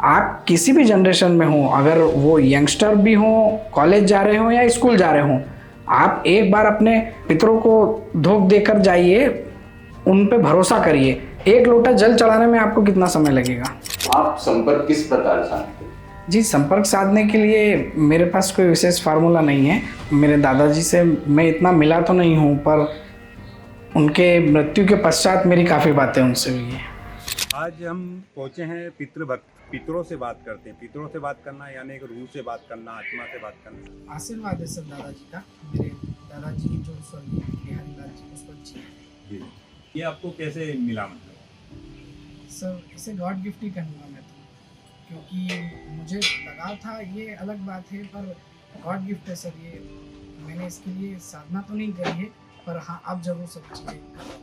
आप किसी भी जनरेशन में हो, अगर वो यंगस्टर भी हो, कॉलेज जा रहे हो या स्कूल जा रहे हो, आप एक बार अपने पितरों को धोख देकर जाइए, उन पे भरोसा करिए। एक लोटा जल चढ़ाने में आपको कितना समय लगेगा। आप संपर्क किस प्रकार साधते हैं? जी, संपर्क साधने के लिए मेरे पास कोई विशेष फार्मूला नहीं है। मेरे दादाजी से मैं इतना मिला तो नहीं हूँ, पर उनके मृत्यु के पश्चात मेरी काफ़ी बातें उनसे हुई हैं। आज हम पहुँचे हैं पितृभक्त। पितरों से बात करते हैं। पितरों से बात करना यानी एक रूह से बात करना, आत्मा से बात करना। आशीर्वाद है सर दादाजी का। मेरे दादाजी जो स्वर्गीय बिहारी लाल जी पुष्पत जी, ये आपको कैसे मिला? मतलब सर इसे गॉड गिफ्ट ही कहूँगा मैं तो, क्योंकि मुझे लगा था ये अलग बात है, पर गॉड गिफ्ट है सर ये। मैंने इसके लिए साधना तो नहीं करी है, पर हाँ अब जरूर सब चीज़ें कर रहा हूँ।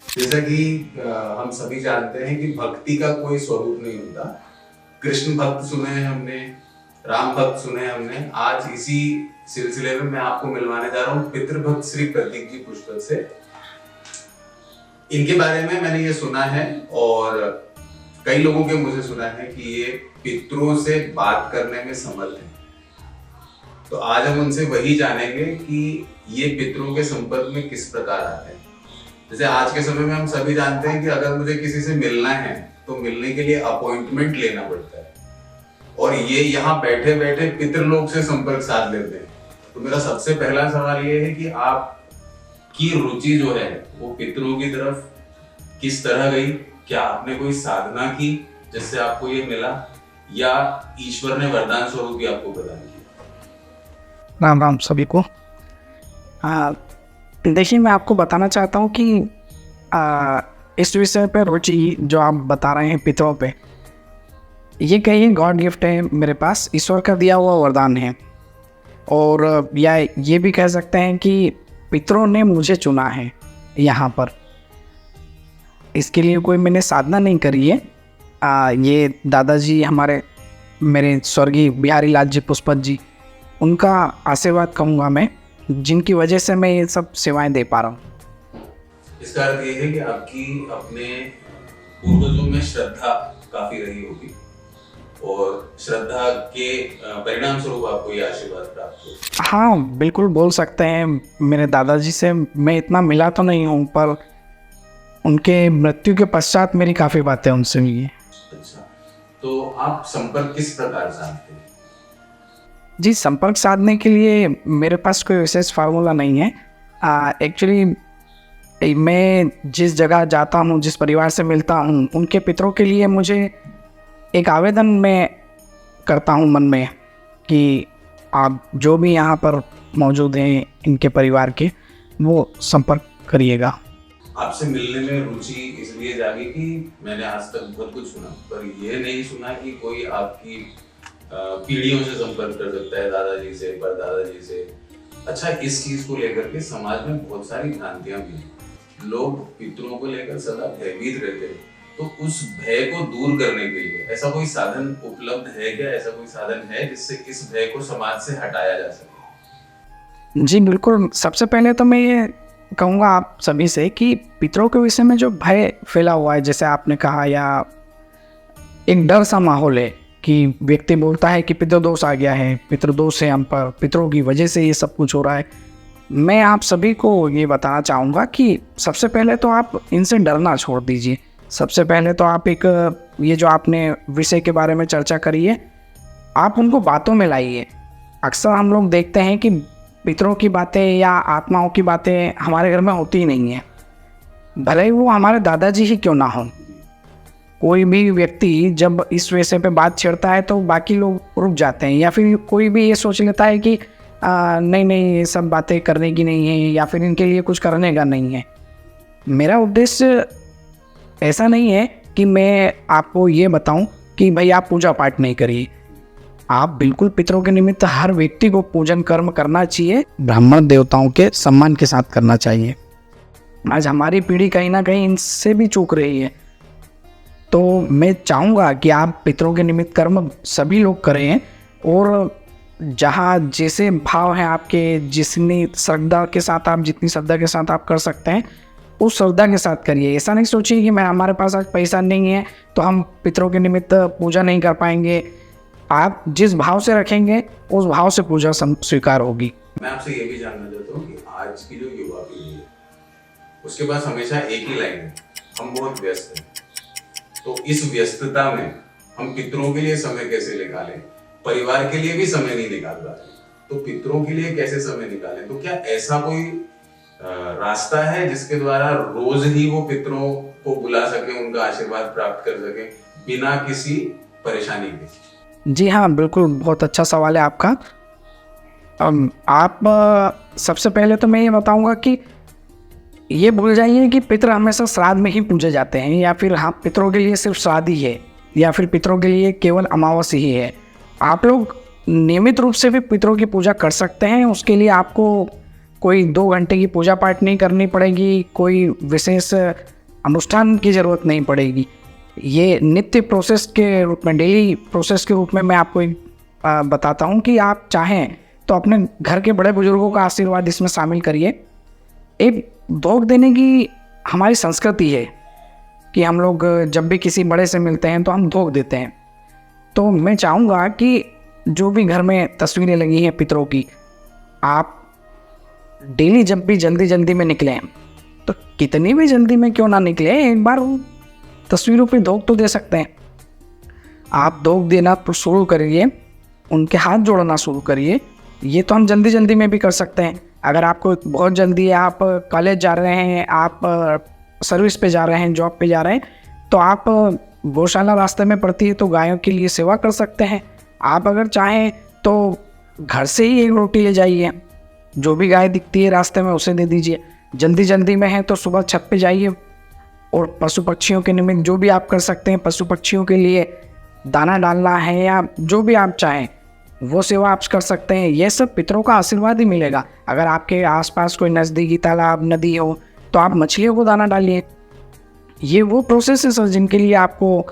जैसा कि हम सभी जानते हैं कि भक्ति का कोई स्वरूप नहीं होता। कृष्ण भक्त सुने हैं हमने, राम भक्त सुने हैं हमने। आज इसी सिलसिले में मैं आपको मिलवाने जा रहा हूँ पितृभक्त श्री प्रतीक जी पुष्पत से। इनके बारे में मैंने ये सुना है और कई लोगों के मुझे सुना है कि ये पितरों से बात करने में समर्थ है। तो आज हम उनसे वही जानेंगे कि ये पितरों के संपर्क में किस प्रकार आते हैं। जैसे आज के समय में हम सभी जानते हैं कि अगर मुझे किसी से मिलना है तो मिलने के लिए अपॉइंटमेंट लेना पड़ता है, और ये यहाँ बैठे बैठे पितृलोक से संपर्क साध लेते हैं। तो मेरा सबसे पहला सवाल ये है कि आपकी रुचि जो है वो पितरों की तरफ किस तरह गई? क्या आपने कोई साधना की जिससे आपको ये मिला, या ईश्वर ने वरदान स्वरूप ही आपको प्रदान किया? राम राम सभी को। देखिए, मैं आपको बताना चाहता हूँ कि इस विषय पर रुचि जो आप बता रहे हैं पितरों पे, ये कहीं गॉड गिफ्ट है मेरे पास, ईश्वर का दिया हुआ वरदान है। और या ये भी कह सकते हैं कि पितरों ने मुझे चुना है यहाँ पर। इसके लिए कोई मैंने साधना नहीं करी है। ये दादाजी हमारे, मेरे स्वर्गीय बिहारी लाल जी पुष्पत जी, उनका आशीर्वाद कहूँगा मैं, जिनकी वजह से मैं ये सब सेवाएं दे पा रहा हूँ। इसका अर्थ ये है कि आपकी अपने पूर्वजों में श्रद्धा काफी रही होगी और श्रद्धा के परिणाम स्वरूप आपको ये आशीर्वाद प्राप्त हो। हाँ, बिल्कुल बोल सकते हैं। मेरे दादाजी से मैं इतना मिला तो नहीं हूँ, पर उनके मृत्यु के पश्चात मेरी काफ़ी बातें उनसे हुई हैं। अच्छा, तो आप संपर्क किस प्रकार साधते हैं? जी, संपर्क साधने के लिए मेरे पास कोई विशेष फार्मूला नहीं है। एक्चुअली मैं जिस जगह जाता हूँ, जिस परिवार से मिलता हूँ, उनके पितरों के लिए मुझे एक आवेदन मैं करता हूँ मन में कि आप जो भी यहाँ पर मौजूद हैं इनके परिवार के, वो संपर्क करिएगा। आपसे मिलने में रुचि इसलिए जागी कि मैंने आज तक बहुत कुछ सुना, पर ये नहीं सुना कि कोई आपकी पीढ़ियों से संपर्क कर सकता है, दादाजी से, परदादाजी से। अच्छा, इस चीज को लेकर के समाज में बहुत सारी भ्रांतियां भी हैं। लोग पितरों को लेकर सदा भयभीत रहते हैं। तो उस भय को दूर करने के लिए ऐसा कोई साधन उपलब्ध है क्या? ऐसा कोई साधन है जिससे इस भय को समाज से हटाया जा सके? जी बिल्कुल। सबसे पहले तो मैं ये कहूँगा आप सभी से कि पितरों के विषय में जो भय फैला हुआ है, जैसे आपने कहा, या एक डर सा माहौल है कि व्यक्ति बोलता है कि पितृदोष आ गया है, पितृदोष है हम पर, पितरों की वजह से ये सब कुछ हो रहा है। मैं आप सभी को ये बताना चाहूँगा कि सबसे पहले तो आप इनसे डरना छोड़ दीजिए। सबसे पहले तो आप ये जो आपने विषय के बारे में चर्चा करी है, आप उनको बातों में लाइए। अक्सर हम लोग देखते हैं कि पितरों की बातें या आत्माओं की बातें हमारे घर में होती ही नहीं है, भले ही वो हमारे दादाजी ही क्यों ना हों। कोई भी व्यक्ति जब इस विषय पे बात छेड़ता है तो बाकी लोग रुक जाते हैं, या फिर कोई भी ये सोच लेता है कि नहीं नहीं ये सब बातें करने की नहीं है, या फिर इनके लिए कुछ करने का नहीं है। मेरा उद्देश्य ऐसा नहीं है कि मैं आपको ये बताऊं कि भाई आप पूजा पाठ नहीं करिए। आप बिल्कुल पितरों के निमित्त हर व्यक्ति को पूजन कर्म करना चाहिए, ब्राह्मण देवताओं के सम्मान के साथ करना चाहिए। आज हमारी पीढ़ी कहीं ना कहीं इनसे भी चूक रही है। तो मैं चाहूँगा कि आप पितरों के निमित्त कर्म सभी लोग करें, और जहाँ जैसे भाव है आपके, जितनी श्रद्धा के साथ आप कर सकते हैं, उस श्रद्धा के साथ करिए। ऐसा नहीं सोचिए कि मैं हमारे पास आज पैसा नहीं है तो हम पितरों के निमित्त पूजा नहीं कर पाएंगे। आप जिस भाव से रखेंगे उस भाव से पूजा स्वीकार होगी। मैं आपसे ये भी जानना चाहता हूँ कि आज की जो युवा पीढ़ी है उसके पास हमेशा एक ही लाइन है, हम बहुत व्यस्त हैं। तो इस व्यस्तता में हम पितरों के लिए समय कैसे निकालें? परिवार के लिए भी समय नहीं निकाल पा रहे, तो पितरों के लिए कैसे समय निकालें? तो क्या ऐसा कोई रास्ता है जिसके द्वारा रोज ही वो पितरों को बुला सके, उनका आशीर्वाद प्राप्त कर सके बिना किसी परेशानी के? जी हाँ, बिल्कुल, बहुत अच्छा सवाल है आपका। आप सबसे पहले तो मैं ये बताऊंगा कि ये भूल जाइए कि पितृ हमेशा श्राद्ध में ही पूजे जाते हैं, या फिर हाँ पितरों के लिए सिर्फ श्राद्ध ही है, या फिर पितरों के लिए केवल अमावस्या ही है। आप लोग नियमित रूप से भी पितरों की पूजा कर सकते हैं। उसके लिए आपको कोई 2 घंटे की पूजा पाठ नहीं करनी पड़ेगी, कोई विशेष अनुष्ठान की ज़रूरत नहीं पड़ेगी। ये नित्य प्रोसेस के रूप में, डेली प्रोसेस के रूप में मैं आपको बताता हूँ कि आप चाहें तो अपने घर के बड़े बुजुर्गों का आशीर्वाद इसमें शामिल करिए। एक भोग देने की हमारी संस्कृति है कि हम लोग जब भी किसी बड़े से मिलते हैं तो हम भोग देते हैं। तो मैं चाहूँगा कि जो भी घर में तस्वीरें लगी हैं पितरों की, आप डेली जब भी जल्दी में निकलें, तो कितनी भी जल्दी में क्यों ना निकले, एक बार तस्वीरों पे धोख तो दे सकते हैं। आप धोख देना तो शुरू करिए, उनके हाथ जोड़ना शुरू करिए। ये तो हम जल्दी में भी कर सकते हैं। अगर आपको बहुत जल्दी है, आप कॉलेज जा रहे हैं, आप सर्विस पे जा रहे हैं, जॉब पे जा रहे हैं, तो आप गौशाला रास्ते में पड़ती है तो गायों के लिए सेवा कर सकते हैं। आप अगर चाहें तो घर से ही एक रोटी ले जाइए, जो भी गाय दिखती है रास्ते में उसे दे दीजिए। जल्दी में है तो सुबह छत पे जाइए और पशु पक्षियों के निमित्त जो भी आप कर सकते हैं, पशु पक्षियों के लिए दाना डालना है या जो भी आप चाहें वो सेवा आप कर सकते हैं। ये सब पितरों का आशीर्वाद ही मिलेगा। अगर आपके आसपास कोई नज़दीकी तालाब, नदी हो तो आप मछलियों को दाना डालिए। ये वो प्रोसेस है सर जिनके लिए आपको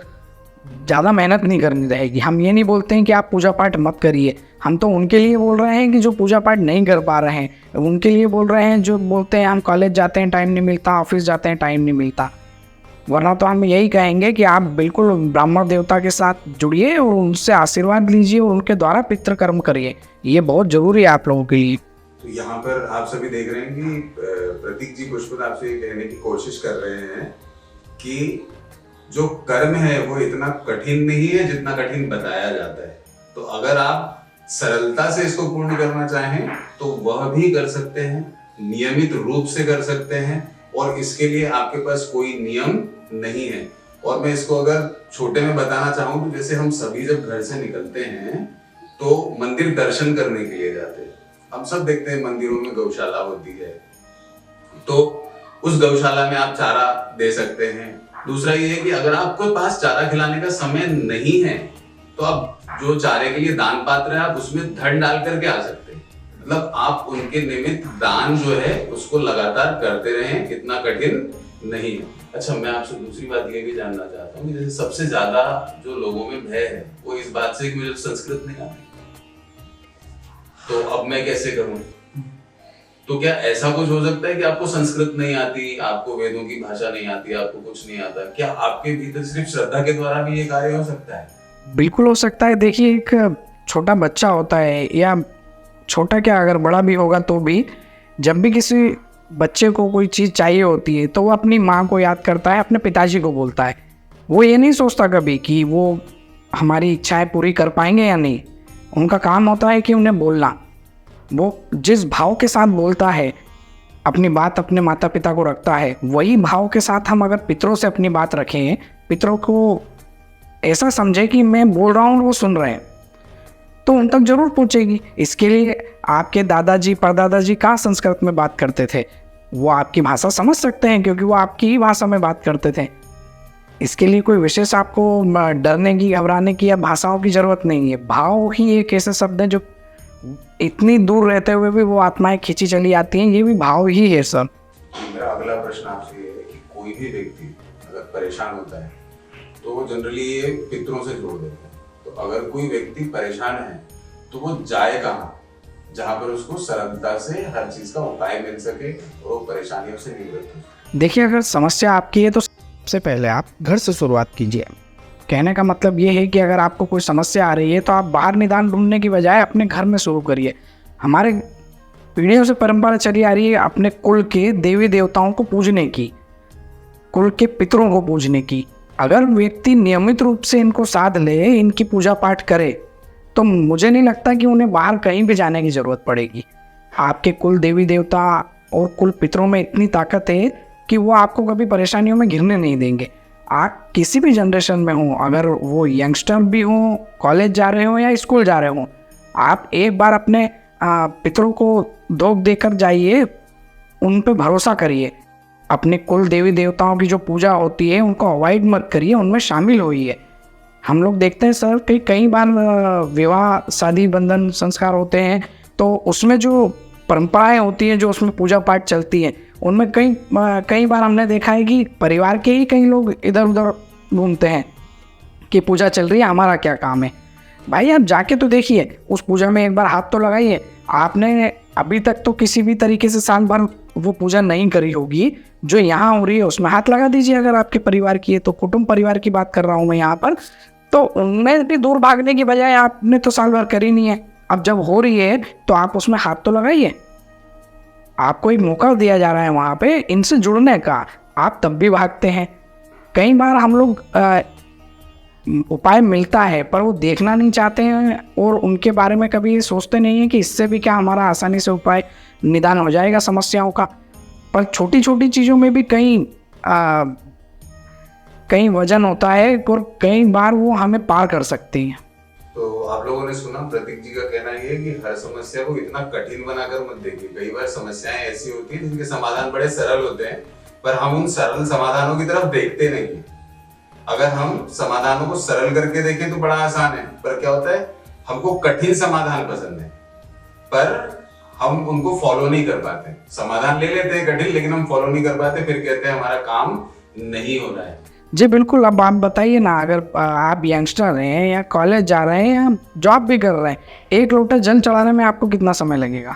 ज़्यादा मेहनत नहीं करनी रहेगी। हम ये नहीं बोलते हैं कि आप पूजा पाठ मत करिए, हम तो उनके लिए बोल रहे हैं कि जो पूजा पाठ नहीं कर पा रहे हैं, उनके लिए बोल रहे हैं जो बोलते हैं हम कॉलेज जाते हैं टाइम नहीं मिलता, ऑफिस जाते हैं टाइम नहीं मिलता। वरना तो हम यही कहेंगे कि आप बिल्कुल ब्राह्मण देवता के साथ जुड़िए और उनसे आशीर्वाद लीजिए और उनके द्वारा पितृकर्म करिए। ये बहुत ज़रूरी है आप लोगों के लिए। तो यहाँ पर आप सभी देख रहे हैं कि प्रतीक जी पुष्पत आपसे ये कहने की कोशिश कर रहे हैं कि जो कर्म है वो इतना कठिन नहीं है जितना कठिन बताया जाता है। तो अगर आप सरलता से इसको पूर्ण करना चाहें तो वह भी कर सकते हैं, नियमित रूप से कर सकते हैं, और इसके लिए आपके पास कोई नियम नहीं है। और मैं इसको अगर छोटे में बताना चाहूँ तो जैसे हम सभी जब घर से निकलते हैं तो मंदिर दर्शन करने के लिए जाते हैं। हम सब देखते हैं मंदिरों में गौशाला होती है, तो उस गौशाला में आप चारा दे सकते हैं। दूसरा ये है कि अगर आपके पास चारा खिलाने का समय नहीं है तो आप जो चारे के लिए दान पात्र है आप उसमें धन डाल करके आ सकते हैं। मतलब आप उनके निमित्त दान जो है उसको लगातार करते रहें, इतना कठिन नहीं है। अच्छा, मैं आपसे दूसरी बात ये भी जानना चाहता हूँ कि जैसे सबसे ज्यादा जो लोगों में भय है वो इस बात से कि मुझे संस्कृत नहीं आती, तो अब मैं कैसे करूँ? तो क्या ऐसा कुछ हो सकता है कि आपको संस्कृत नहीं आती, आपको वेदों की भाषा नहीं आती, आपको कुछ नहीं आता, क्या आपके भीतर सिर्फ श्रद्धा के द्वारा भी ये कार्य हो सकता है? बिल्कुल हो सकता है। देखिए, एक छोटा बच्चा होता है या छोटा क्या, अगर बड़ा भी होगा तो भी, जब भी किसी बच्चे को कोई चीज़ चाहिए होती है तो वो अपनी माँ को याद करता है, अपने पिताजी को बोलता है। वो ये नहीं सोचता कभी कि वो हमारी इच्छाएं पूरी कर पाएंगे या नहीं। उनका काम होता है कि उन्हें बोलना। वो जिस भाव के साथ बोलता है, अपनी बात अपने माता पिता को रखता है, वही भाव के साथ हम अगर पितरों से अपनी बात रखें, पितरों को ऐसा समझे कि मैं बोल रहा हूँ और वो सुन रहे हैं, तो उन तक जरूर पहुँचेगी। इसके लिए आपके दादाजी परदादाजी कहाँ संस्कृत में बात करते थे, वो आपकी भाषा समझ सकते हैं क्योंकि वो आपकी ही भाषा में बात करते थे। इसके लिए कोई विशेष आपको डरने की, घबराने की या भाषाओं की ज़रूरत नहीं है। भाव ही एक ऐसे शब्द है जो इतनी दूर रहते हुए भी वो आत्माएं खींची चली आती हैं। ये भी भाव ही है सर। मेरा अगला प्रश्न आपसे ये है कि कोई भी व्यक्ति अगर परेशान होता है तो वो जनरली ये पितरों से जोड़ देता है। तो अगर कोई व्यक्ति परेशान है तो वो जाए कहाँ जहाँ पर उसको सरलता से हर चीज का उपाय मिल सके और वो परेशानियों से निवृत्त हो सके? देखिए, अगर समस्या आपकी है तो सबसे पहले आप घर से शुरुआत कीजिए। कहने का मतलब ये है कि अगर आपको कोई समस्या आ रही है तो आप बाहर निदान ढूंढने की बजाय अपने घर में शुरू करिए। हमारे पीढ़ियों से परंपरा चली आ रही है अपने कुल के देवी देवताओं को पूजने की, कुल के पितरों को पूजने की। अगर व्यक्ति नियमित रूप से इनको साध ले, इनकी पूजा पाठ करे, तो मुझे नहीं लगता कि उन्हें बाहर कहीं भी जाने की ज़रूरत पड़ेगी। आपके कुल देवी देवता और कुल पितरों में इतनी ताकत है कि वो आपको कभी परेशानियों में घिरने नहीं देंगे। आप किसी भी जनरेशन में हों, अगर वो यंगस्टर भी हों, कॉलेज जा रहे हों या स्कूल जा रहे हों, आप एक बार अपने पितरों को दोग देकर जाइए, उन पे भरोसा करिए। अपने कुल देवी देवताओं की जो पूजा होती है उनको अवॉइड मत करिए, उनमें शामिल होइए। हम लोग देखते हैं सर कि कई बार विवाह शादी बंधन संस्कार होते हैं, तो उसमें जो परंपराएं होती हैं, जो उसमें पूजा पाठ चलती है, उनमें कई बार हमने देखा है कि परिवार के ही कई लोग इधर उधर घूमते हैं कि पूजा चल रही है, हमारा क्या काम है। भाई आप जाके तो देखिए, उस पूजा में एक बार हाथ तो लगाइए। आपने अभी तक तो किसी भी तरीके से साल भर वो पूजा नहीं करी होगी, जो यहाँ हो रही है उसमें हाथ लगा दीजिए। अगर आपके परिवार की है तो, कुटुंब परिवार की बात कर रहा हूँ मैं यहाँ पर, तो उनमें भी दूर भागने की बजाय आपने तो साल भर करी नहीं है, अब जब हो रही है तो आप उसमें हाथ तो लगाइए। आपको एक मौका दिया जा रहा है वहाँ पे इनसे जुड़ने का, आप तब भी भागते हैं। कई बार हम लोग उपाय मिलता है पर वो देखना नहीं चाहते हैं और उनके बारे में कभी ये सोचते नहीं हैं कि इससे भी क्या हमारा आसानी से उपाय निदान हो जाएगा समस्याओं का। पर छोटी छोटी चीज़ों में भी कई वजन होता है और कई बार वो हमें पार कर सकती हैं। तो आप लोगों ने सुना, प्रतीक जी का कहना ये है कि हर समस्या को इतना कठिन बनाकर मत देखिए। कई बार समस्याएं ऐसी होती हैं जिनके समाधान बड़े सरल होते हैं, पर हम उन सरल समाधानों की तरफ देखते नहीं हैं। अगर हम समाधानों को सरल करके देखें तो बड़ा आसान है, पर क्या होता है, हमको कठिन समाधान पसंद है पर हम उनको फॉलो नहीं कर पाते। समाधान ले लेते हैं कठिन, लेकिन हम फॉलो नहीं कर पाते, फिर कहते हैं हमारा काम नहीं हो रहा है। जी बिल्कुल। अब आप बताइए ना, अगर आप यंगस्टर हैं या कॉलेज जा रहे हैं या जॉब भी कर रहे हैं, एक लोटा जल चढ़ाने में आपको कितना समय लगेगा?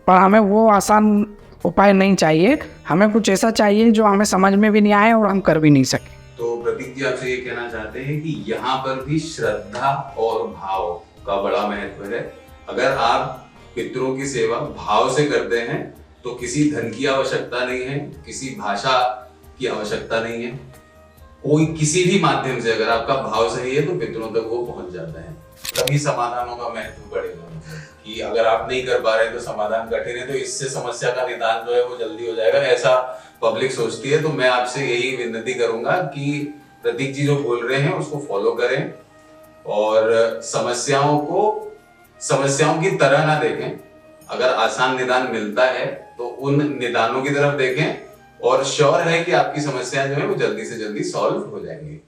पर हमें वो आसान उपाय नहीं चाहिए, हमें कुछ ऐसा चाहिए जो हमें समझ में भी नहीं आए और हम कर भी नहीं सके। तो प्रतीक जी आपसे ये कहना चाहते हैं कि यहाँ पर भी श्रद्धा और भाव का बड़ा महत्व है। अगर आप पितरों की सेवा भाव से करते हैं तो किसी धन की आवश्यकता नहीं है, किसी भाषा की आवश्यकता नहीं है। कोई किसी भी माध्यम से अगर आपका भाव सही है तो पितरों तक वो पहुंच जाता है। तभी समाधानों का महत्व बढ़ेगा। कि अगर आप नहीं कर पा रहे तो समाधान कठिन है, तो इससे समस्या का निदान जो है वो जल्दी हो जाएगा, ऐसा पब्लिक सोचती है। तो मैं आपसे यही विनती करूंगा कि प्रतीक जी जो बोल रहे हैं उसको फॉलो करें और समस्याओं की तरह ना देखें। अगर आसान निदान मिलता है तो उन निदानों की तरफ देखें और श्योर है कि आपकी समस्याएं जो है वो जल्दी से जल्दी सॉल्व हो जाएंगी।